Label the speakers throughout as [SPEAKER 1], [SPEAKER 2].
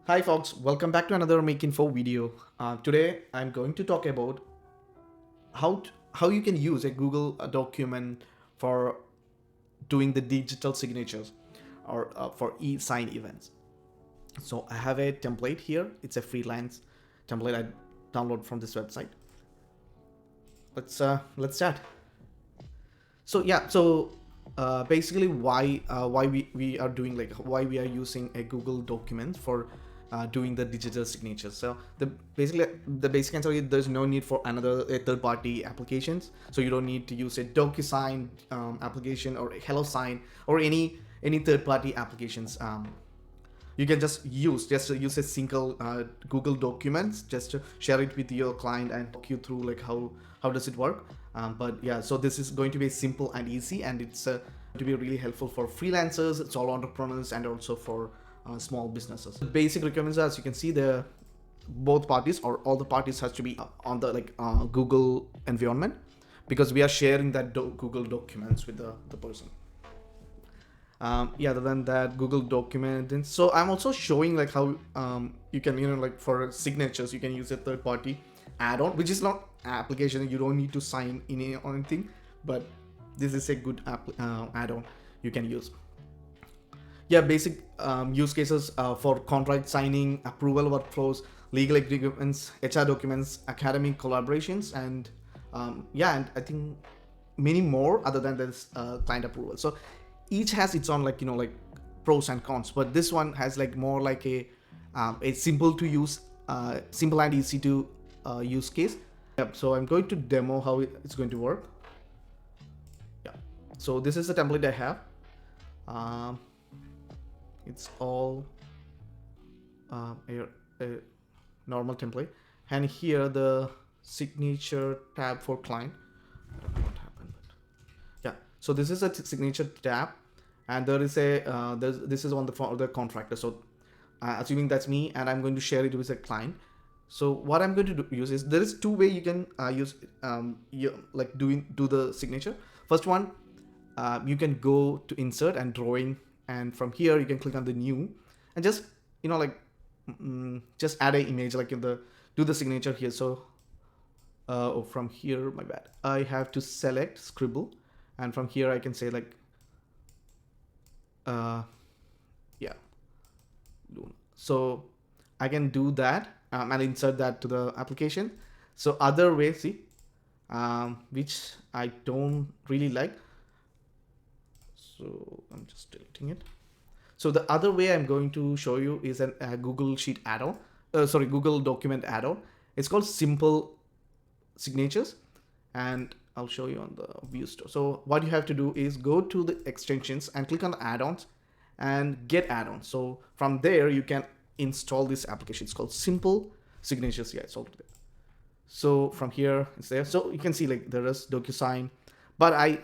[SPEAKER 1] Hi folks, welcome back to another Make Info video. Today I'm going to talk about how you can use a Google document for doing the digital signatures or for e-sign events. So I have a template here. It's a freelance template I download from this website. Let's start. Basically why we are doing, like, why we are using a Google document for doing the digital signatures. So the basic answer is there's no need for another third party applications. So you don't need to use a DocuSign application or a HelloSign or any third party applications. You can just use a single Google documents, just to share it with your client and walk you through like how does it work. But yeah, so this is going to be simple and easy, and it's to be really helpful for freelancers, solo entrepreneurs, and also for small businesses. The basic requirements, as you can see, the both parties or all the parties has to be on the Google environment, because we are sharing that Google documents with the person. Other than that, Google document. And so I'm also showing like how you can, like for signatures you can use a third party add-on, which is not application. You don't need to sign in or anything, but this is a good add-on you can use. Basic use cases for contract signing, approval workflows, legal agreements, HR documents, academic collaborations, and and I think many more other than this client approval. So each has its own like pros and cons, but this one has like more like a simple to use, simple and easy to use case. So I'm going to demo how it's going to work. So this is the template I have. It's all a normal template, and here the signature tab for client. I don't know what happened, but so this is a signature tab, and there is a this is on the contractor. So assuming that's me, and I'm going to share it with a client. So what I'm going to use is, there is two way you can use do the signature. First one, you can go to insert and drawing, and from here you can click on the new and just just add an image, like in the do the signature here. So from here, my bad, I have to select scribble, and from here I can say like so I can do that and insert that to the application. So other way, see, which I don't really like, so I'm just deleting it. So the other way I'm going to show you is a Google Sheet add-on, Google document add-on. It's called Simple Signatures, and I'll show you on the view store. So what you have to do is go to the extensions and click on the add-ons and get add-ons. So from there you can install this application. It's called Simple Signatures. Yeah, it's already there. So from here it's there. So you can see like there is DocuSign, but I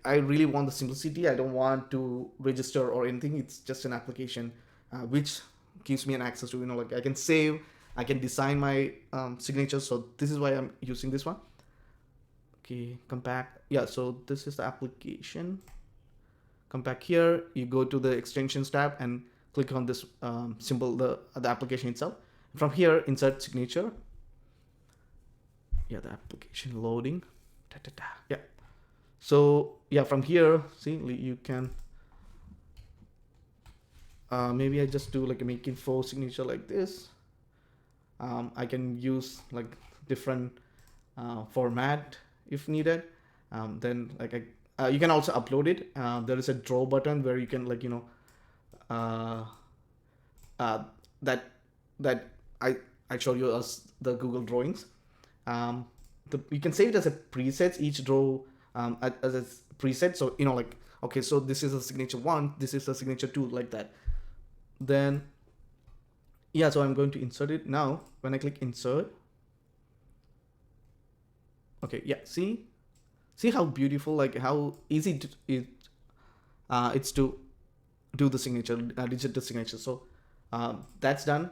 [SPEAKER 1] really want the simplicity. I don't want to register or anything. It's just an application which gives me an access to, like I can save, I can design my signature. So this is why I'm using this one. Okay, come back. So this is the application. Come back here, you go to the extensions tab and click on this symbol, the application itself. From here, insert signature. The application loading. So from here, see, you can maybe I just do like a Make Info signature like this. I can use like different format if needed. Then you can also upload it. There is a draw button where you can that I showed you as the Google drawings. You can save it as a preset, each draw as a preset. So okay, so this is a signature 1, this is a signature 2, like that. Then so I'm going to insert it now. When I click insert, okay, see how beautiful, like how easy it's to do the signature, digital signature. So that's done.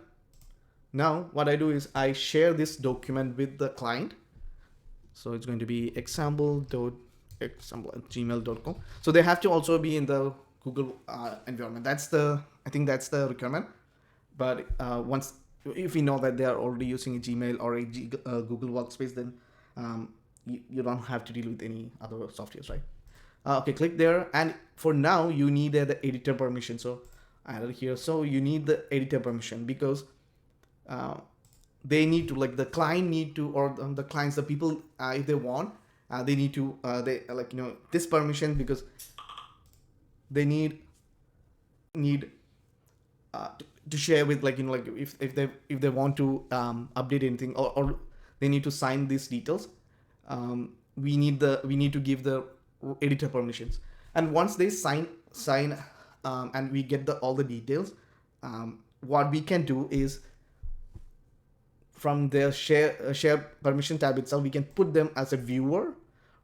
[SPEAKER 1] Now what I do is I share this document with the client. So it's going to be example@gmail.com. So they have to also be in the Google environment. I think that's the requirement. But once, if we know that they are already using a Gmail or a Google Workspace, then you don't have to deal with any other softwares, right? Okay, click there, and for now you need the editor permission. So I added here. So you need the editor permission because uh, they need to, like, the client need to, or the clients, the people, if they want, they need to, they like, this permission, because they need to share with, like, like, if they want to update anything, or they need to sign these details. We need to give the editor permissions, and once they sign, and we get all the details, what we can do is, from their share permission tab itself, we can put them as a viewer,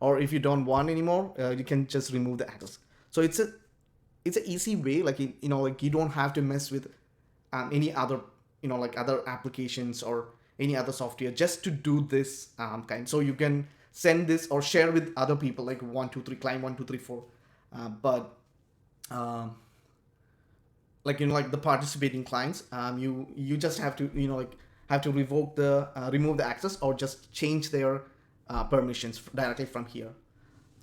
[SPEAKER 1] or if you don't want anymore, you can just remove the access. So it's an easy way, like, like, you don't have to mess with any other, like, other applications or any other software just to do this kind. So you can send this or share with other people, like 123 client 1234, but um, like, like the participating clients, you just have to, like, have to revoke the remove the access, or just change their permissions directly from here.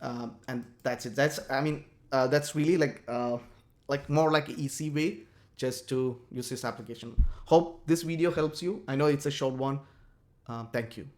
[SPEAKER 1] And that's it. That's really, like more like an easy way just to use this application. Hope this video helps you. I know it's a short one. Thank you.